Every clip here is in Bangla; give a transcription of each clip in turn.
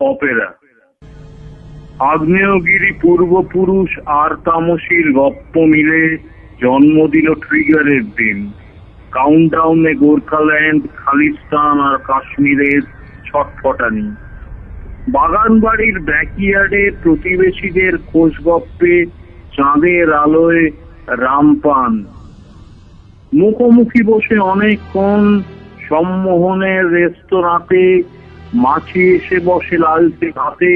অপেরা। আগ্নেয়গিরি পূর্বপুরুষ আর তামসীর গপ্প মিলে জন্ম দিল ট্রিগারের দিন। কাউন্টডাউনে গোর্খাল্যান্ড, খালিস্তান আর কাশ্মীরের ছটফটানি। বাগান বাড়ির ব্যাকইয়ার্ডে প্রতিবেশীদের খোঁজ গপ্পে, চাঁদের আলোয় রামপান। মুখোমুখি বসে অনেকক্ষণ সম্মোহনের রেস্তোরাঁতে মাছি এসে বসে লালচে হাতে,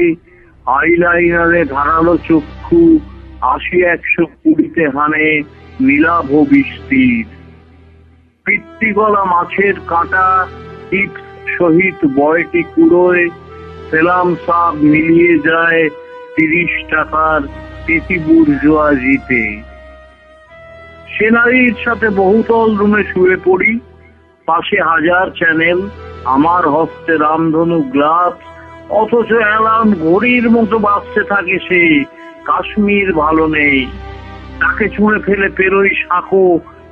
আইলাইনারে ধারালো চক্ষু, 80-120 হানে নীলাভ বৃষ্টির। পিত্তি গলা মাছের কাঁটা টিপস সহিত বয়টি কুড়োয়, সেলাম সাব মিলিয়ে যায় 30 টাকার পেটি বুর্জোয়াজিতে। সেনারির সাথে বহুতল রুমে শুয়ে পড়ি, পাশে 1000 চ্যানেল, আমার হস্তে রামধনু গ্লাভস, অথচ অ্যালার্ম ঘড়ির মতো বাজতে থাকে। সে কাশ্মীর ভালো নেই, তাকে ছুঁড়ে ফেলে পেরোই সাঁকো,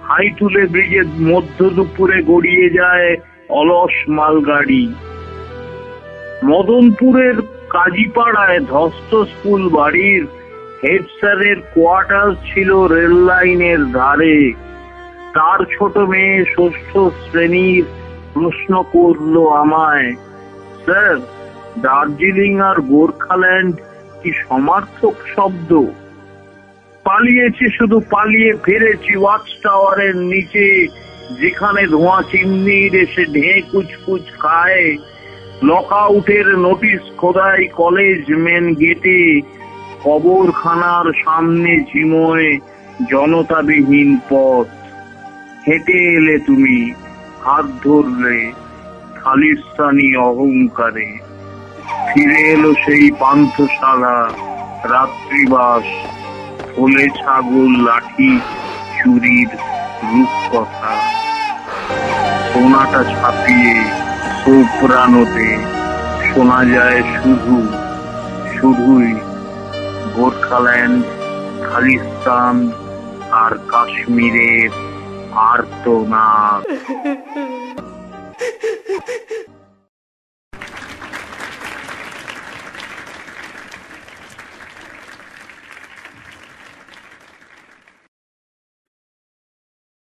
হাইটুলে ব্রিজের মধ্য দুপুরে গড়িয়ে যায় অলস মালগাড়ি। মদনপুরের কাজীপাড়ায় ধস্ত স্কুল বাড়ির হেড স্যারের কোয়ার্টার ছিল রেল লাইনের ধারে। তার ছোট মেয়ে 6ষ্ঠ শ্রেণীর প্রশ্ন করলো আমায়, স্যার, দার্জিলিং আর গোর্খাল্যান্ড কি সমার্থক শব্দ? পালিয়েছি, শুধু পালিয়ে ফিরেছি ওয়াচ টাওয়ারের নিচে, যেখানে ধোঁয়া চিমনির এসে ঢেঁ কুচকুচ খায়। লকআউটের নোটিশ খোদাই কলেজ মেন গেটে, কবরখানার সামনে ঝিমোয় জনতাবিহীন পথ। হেঁটে এলে তুমি, হাত ধরলে খালিস্তানি অহংকারে। ফিরে এলো সেই পান্থশালা, রাত্রিবাস, ফোলে ছাগল, লাঠি চুরির রূপকথা। সোনাটা ছাপিয়ে সোপ্রানোতে শোনা যায় শুধুই গোর্খাল্যান্ড, খালিস্তান আর কাশ্মীরের আর্তনাদ।